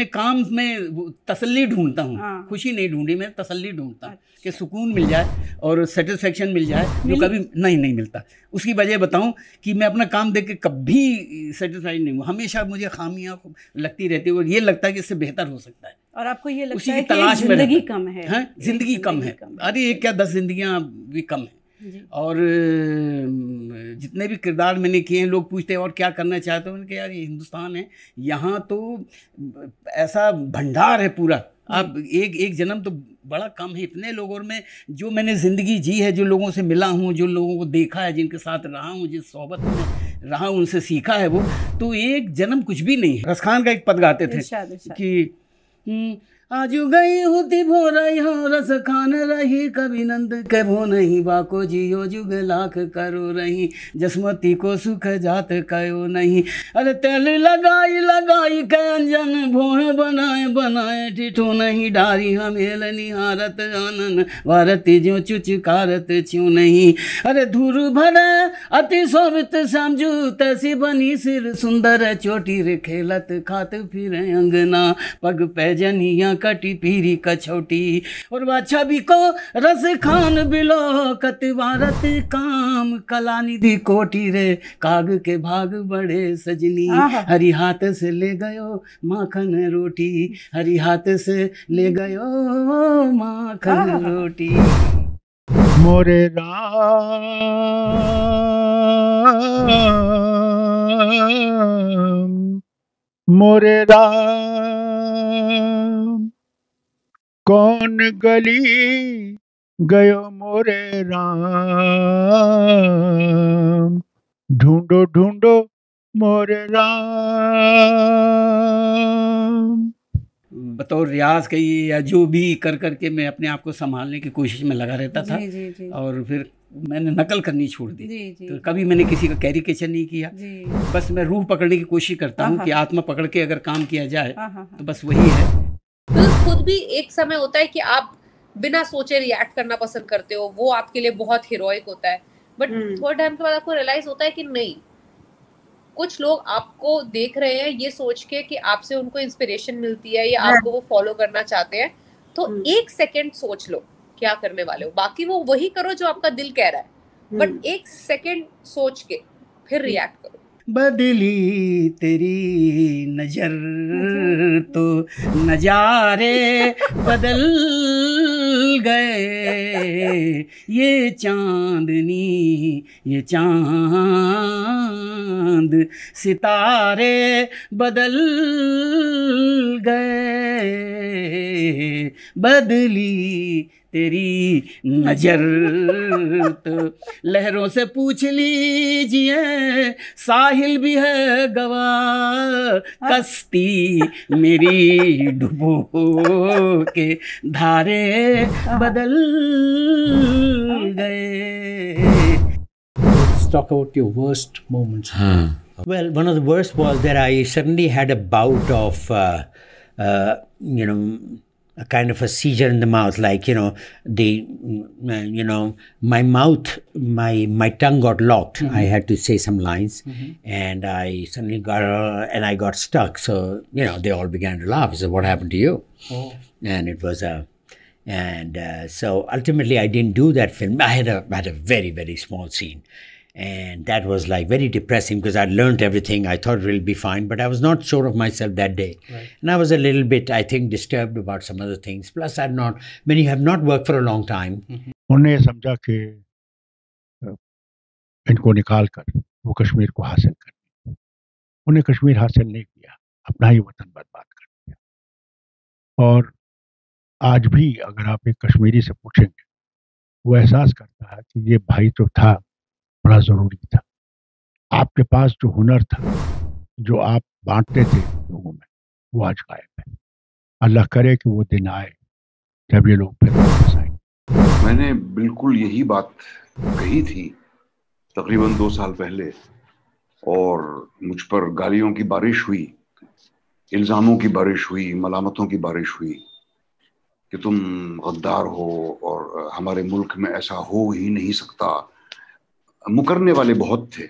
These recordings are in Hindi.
अपने काम में तसल्ली ढूंढता हूँ, खुशी नहीं ढूंढी, मैं तसल्ली ढूंढता हूँ कि सुकून मिल जाए और सेटिस्फेक्शन मिल जाए, जो कभी नहीं मिलता। उसकी वजह बताऊँ कि मैं अपना काम देख के कभी सेटिस्फाइड नहीं हूँ, हमेशा मुझे खामियां लगती रहती है और ये लगता है कि इससे बेहतर हो सकता है। और आपको ये लगता उसी है की तलाश में जिंदगी कम है? हाँ, जिंदगी कम है। अरे एक क्या 10 जिंदगियां भी कम है। और जितने भी किरदार मैंने किए हैं, लोग पूछते हैं और क्या करना चाहते हो, उनके यार ये हिंदुस्तान है, यहाँ तो ऐसा भंडार है पूरा, आप एक जन्म तो बड़ा कम है। इतने लोगों में जो मैंने ज़िंदगी जी है, जो लोगों से मिला हूँ, जो लोगों को देखा है, जिनके साथ रहा हूँ, जिस सोहबत में रहा हूँ, उनसे सीखा है, वो तो एक जन्म कुछ भी नहीं है। रस खान का एक पद गाते थे कि आजू गई होती भो रही हो रस खान रही, कभी नंद के भो नहीं, बाको जियो जुग लाख करो रही, जसमती को सुख जात कयो नहीं। अरे तेल लगाई लगाई के अंजन, भोहे बनाए बनाए ठिठो नहीं, डारी हमेल निहारत आनन, भारती ज्यो चुचकारत छ्यू नहीं। अरे धूर भरे अति शोभित समझू, तैसी बनी सिर सुंदर चोटी रे, खेलत खात फिर अंगना, पग पैजनिया कटी पीरी कछौटी। और बाछा भी को रस खान बिलो, कतिवारत काम कलानिधि कोटी रे, काग के भाग बड़े सजनी, हरि हाथ से ले गयो माखन रोटी, हरि हाथ से ले गयो माखन रोटी। मोरे राम मोरे राम, कौन गली गयो मोरे राम, ढूंढो ढूंढो मोरे राम। बतौर रियाज का या जो भी कर करके मैं अपने आप को संभालने की कोशिश में लगा रहता था। और फिर मैंने नकल करनी छोड़ दी। तो कभी मैंने किसी का कैरिकेचर नहीं किया, बस मैं रूह पकड़ने की कोशिश करता हूँ कि आत्मा पकड़ के अगर काम किया जाए तो बस वही है। तो खुद भी एक समय होता है कि आप बिना सोचे रिएक्ट करना पसंद करते हो, वो आपके लिए बहुत हीरोइक होता है, बट थोड़े टाइम के बाद आपको रियलाइज होता है कि नहीं, कुछ लोग आपको देख रहे हैं ये सोच के कि आपसे उनको इंस्पिरेशन मिलती है या आपको वो फॉलो करना चाहते हैं, तो एक सेकंड सोच लो क्या करने वाले हो, बाकी वो वही करो जो आपका दिल कह रहा है, बट एक सेकंड सोच के फिर रिएक्ट करो। बदली तेरी नजर तो नजारे बदल गए, ये चांदनी ये चांद सितारे बदल गए, बदली तेरी नजर तो लहरों से पूछ लीजिए, साहिल भी है गवाह, कश्ती मेरी डुबो के धारे बदल गए। Let's talk about your worst moments. Well, one of the worst was that I suddenly had a bout of, a kind of a seizure in the mouth, like, my mouth, my tongue got locked. I had to say some lines, and I suddenly I got stuck. So, they all began to laugh. I said, "What happened to you?" And it was so ultimately I didn't do that film. I had a very, very small scene. And that was like very depressing because I'd learned everything. I thought it will be fine, but I was not sure of myself that day. Right. And I was a little bit, I think, disturbed about some other things. Plus, when you have not worked for a long time. उन्हें समझा कि इनको निकाल कर वो कश्मीर को हासिल कर, उन्हें कश्मीर हासिल नहीं किया, अपना ही वतन बर्बाद कर दिया। और आज भी अगर आप एक कश्मीरी से पूछेंगे, वो एहसास करता है कि ये भाई जो था बड़ा जरूरी था। आपके पास जो हुनर था, जो आप बांटते थे लोगों में, वो आज गायब है। अल्लाह करे कि वो दिन आए जब ये लोग फिर वापस आए। मैंने बिल्कुल यही बात कही थी तकरीबन 2 साल पहले, और मुझ पर गालियों की बारिश हुई, इल्जामों की बारिश हुई, मलामतों की बारिश हुई कि तुम गद्दार हो और हमारे मुल्क में ऐसा हो ही नहीं सकता। मुकरने वाले बहुत थे,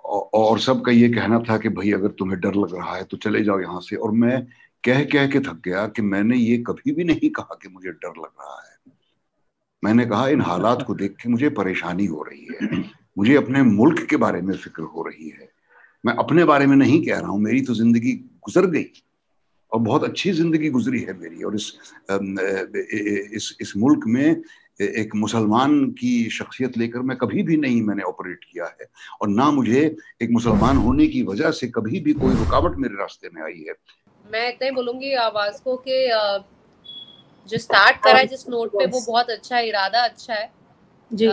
और सबका ये कहना था कि भाई अगर तुम्हें डर लग रहा है तो चले जाओ यहाँ से। और मैं कह कह के थक गया कि मैंने ये कभी भी नहीं कहा कि मुझे डर लग रहा है। मैंने कहा इन हालात को देख के मुझे परेशानी हो रही है, मुझे अपने मुल्क के बारे में फिक्र हो रही है। मैं अपने बारे में नहीं कह रहा हूँ, मेरी तो जिंदगी गुजर गई और बहुत अच्छी जिंदगी गुजरी है मेरी। और इस मुल्क में एक मुसलमान की शख्सियत लेकर मैं कभी भी नहीं मैंने ऑपरेट किया है, और ना मुझे एक मुसलमान होने की वजह से कभी भी कोई रुकावट मेरे रास्ते में आई है। मैं इतना ही बोलूंगी आवाज को कि जो स्टार्ट करा है जिस नोट पे वो बहुत अच्छा है, इरादा अच्छा है जी।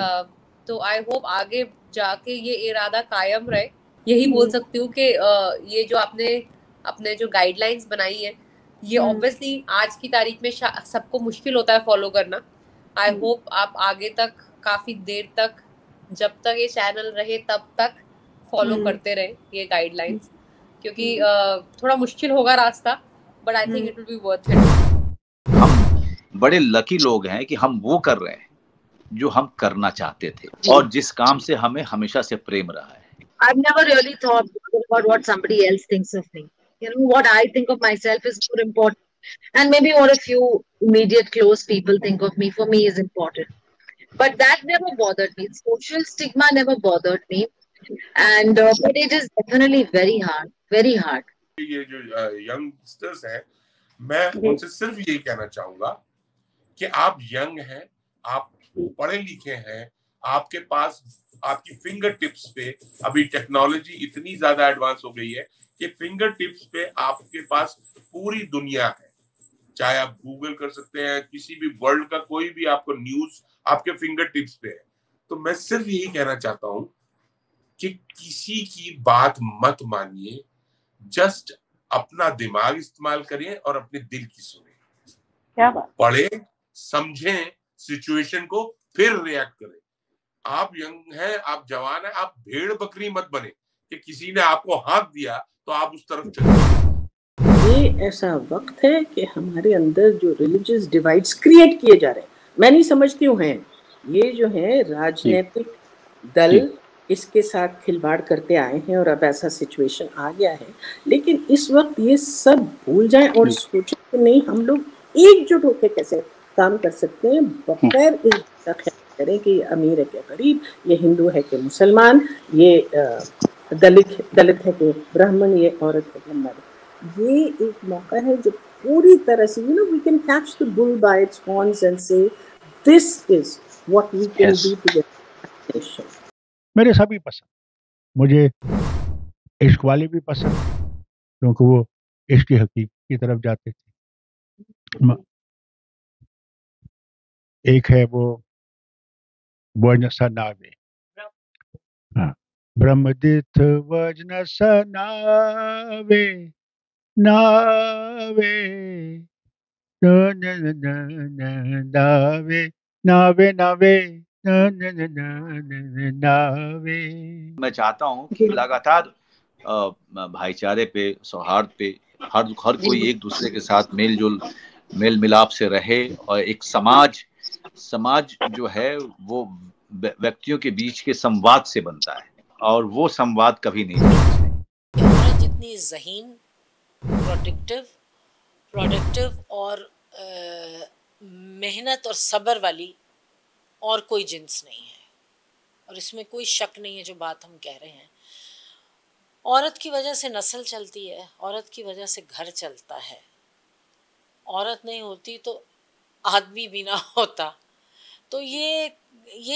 तो आई होप आगे जाके ये इरादा कायम रहे। यही बोल सकती हूँ कि ये जो आपने अपने जो गाइडलाइंस बनाई है ये ऑब्वियसली आज की तारीख में सबको मुश्किल होता है फॉलो करना। आई होप आप आगे तक काफी देर तक, जब तक ये चैनल रहे तब तक फॉलो करते रहे ये गाइडलाइंस, क्योंकि थोड़ा मुश्किल होगा रास्ता, but I think it will be worth it. हम बड़े लकी लोग हैं कि हम वो कर रहे हैं जो हम करना चाहते थे और जिस काम से हमें हमेशा से प्रेम रहा है। I've never really thought about what somebody else thinks of me. You know, what I think of myself is more important. And maybe what a few immediate close people think of me, for me, is important. But that never bothered me. Social stigma never bothered me. And but it is definitely very hard, very hard. ये जो यंगस्टर्स हैं, मैं उनसे सिर्फ यही कहना चाहूंगा कि आप यंग हैं, आप पढ़े लिखे हैं, आपके पास आपकी फिंगर टिप्स पे अभी टेक्नोलॉजी इतनी ज्यादा एडवांस हो गई है कि फिंगर टिप्स पे आपके पास पूरी दुनिया है। चाहे आप गूगल कर सकते हैं, किसी भी वर्ल्ड का कोई भी आपको न्यूज आपके फिंगर टिप्स पे है। तो मैं सिर्फ यही कहना चाहता हूं कि किसी की बात मत मानिए, जस्ट अपना दिमाग इस्तेमाल करिए और अपने दिल की सुनिए। क्या बात? पढ़े, समझें सिचुएशन को, फिर रिएक्ट करें। आप यंग हैं, आप जवान हैं, आप भेड़ बकरी मत बने कि किसी ने आपको हाथ दिया तो आप उस तरफ चले। ये ऐसा वक्त है कि हमारे अंदर जो रिलीजियस डिवाइड्स क्रिएट किए जा रहे हैं, मैं नहीं समझती हूँ हैं ये जो है राजनीतिक दल इसके साथ खिलवाड़ करते आए हैं और अब ऐसा सिचुएशन आ गया है। लेकिन इस वक्त ये सब भूल जाएं और सोचें कि नहीं, हम लोग एकजुट होकर कैसे काम कर सकते हैं बगैर इस ख्याल करें कि ये अमीर है कि गरीब, ये हिंदू है कि मुसलमान, ये दलित है कि ब्राह्मण, ये औरत है कि मर्द। ये एक मौका है जो पूरी तरह से we can catch the bull by its horns and say this is what we can do to the nation. मेरे सभी पसंद, मुझे इश्क वाले भी पसंद क्योंकि वो इश्क की हकीकत की तरफ जाते थे। एक है वो वजन सनावे, हाँ, ब्रह्मदित वजन सनावे नावे नावे नावे नावे नावे। मैं चाहता हूँ कि लगातार भाईचारे पे, सौहार्द पे हर कोई एक दूसरे के साथ मेल मिलाप से रहे और एक समाज जो है वो व्यक्तियों के बीच के संवाद से बनता है और वो संवाद कभी नहीं बनता। जितनी ज़हीन, प्रोडक्टिव और मेहनत और सब्र वाली और कोई जिन्स नहीं है, और इसमें कोई शक नहीं है जो बात हम कह रहे हैं। औरत की वजह से नस्ल चलती है, औरत की वजह से घर चलता है। औरत नहीं होती तो आदमी भी ना होता। तो ये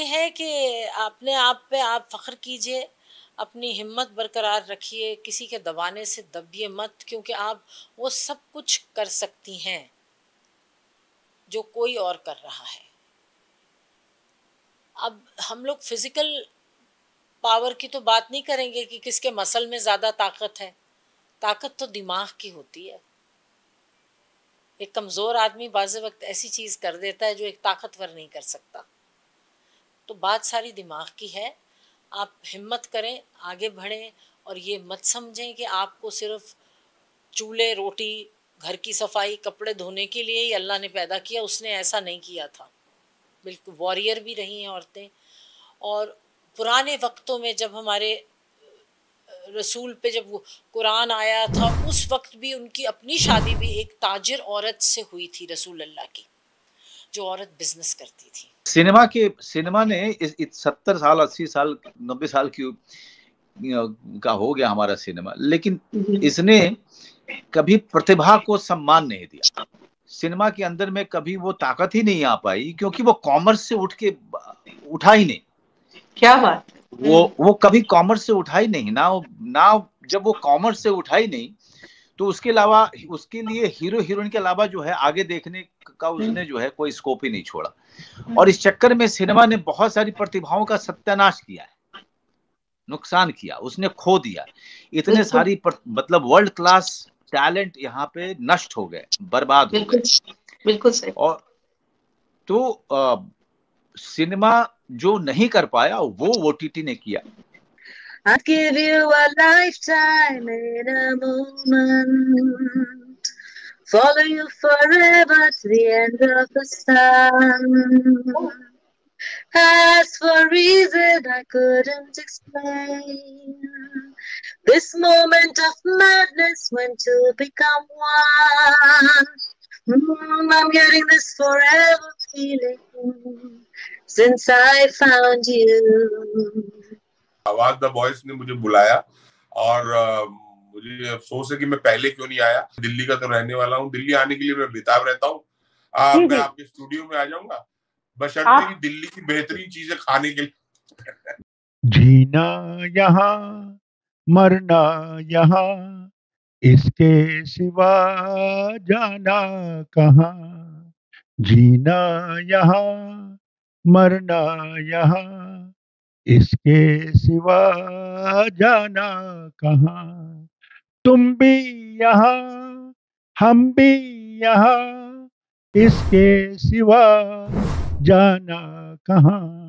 है कि अपने आप पे आप फ़ख्र कीजिए, अपनी हिम्मत बरकरार रखिए, किसी के दबाने से दबिए मत, क्योंकि आप वो सब कुछ कर सकती हैं जो कोई और कर रहा है। अब हम लोग फिज़िकल पावर की तो बात नहीं करेंगे कि किसके मसल में ज़्यादा ताकत है। ताकत तो दिमाग की होती है। एक कमज़ोर आदमी बाज़ वक्त ऐसी चीज़ कर देता है जो एक ताकतवर नहीं कर सकता। तो बात सारी दिमाग की है। आप हिम्मत करें, आगे बढ़ें और ये मत समझें कि आपको सिर्फ चूल्हे, रोटी, घर की सफाई, कपड़े धोने के लिए ही अल्लाह ने पैदा किया। उसने ऐसा नहीं किया था। बिल्कुल वॉरियर भी रही हैं औरतें। और पुराने वक्तों में जब हमारे रसूल पे जब वो कुरान आया था उस वक्त भी उनकी अपनी शादी भी एक ताजिर औरत से हुई थी, रसूल अल्लाह की, जो औरत बिजनेस करती थी। सिनेमा ने इस 70 साल 80 साल 90 साल की का हो गया हमारा सिनेमा, लेकिन इसने कभी प्रतिभा को सम्मान नहीं दिया। सिनेमा के अंदर में कभी वो ताकत ही नहीं आ पाई, क्योंकि वो कॉमर्स से उठा ही नहीं। क्या बात। वो कभी कॉमर्स से उठा ही नहीं ना। जब वो कॉमर्स से उठा ही नहीं तो उसके अलावा उसके लिए हीरो हीरोइन के अलावा जो है आगे देखने का उसने जो है कोई स्कोप ही नहीं छोड़ा। और इस चक्कर में सिनेमा ने बहुत सारी प्रतिभाओं का सत्यानाश किया है, नुकसान किया, उसने खो दिया। इतने सारी मतलब वर्ल्ड क्लास टैलेंट यहाँ पे नष्ट हो गए, बर्बाद हो गए। बिल्कुल सही। और तो सिनेमा जो नहीं कर पाया वो OTT ने किया। I'd give you a lifetime in a moment, follow you forever to the end of the sun. As for reason I couldn't explain, this moment of madness when two become one. I'm getting this forever feeling since I found you. आवाज द वॉइस ने मुझे बुलाया और मुझे अफसोस है कि मैं पहले क्यों नहीं आया। दिल्ली का तो रहने वाला हूँ, दिल्ली आने के लिए मैं बेताब रहता हूँ। मैं आपके स्टूडियो में आ जाऊंगा, बशर्ते कि दिल्ली की बेहतरीन चीजें खाने के लिए। जीना यहाँ मरना यहाँ, इसके सिवा जाना कहाँ। जीना यहाँ मरना यहाँ, इसके सिवा जाना कहाँ। तुम भी यहाँ हम भी यहाँ, इसके सिवा जाना कहाँ।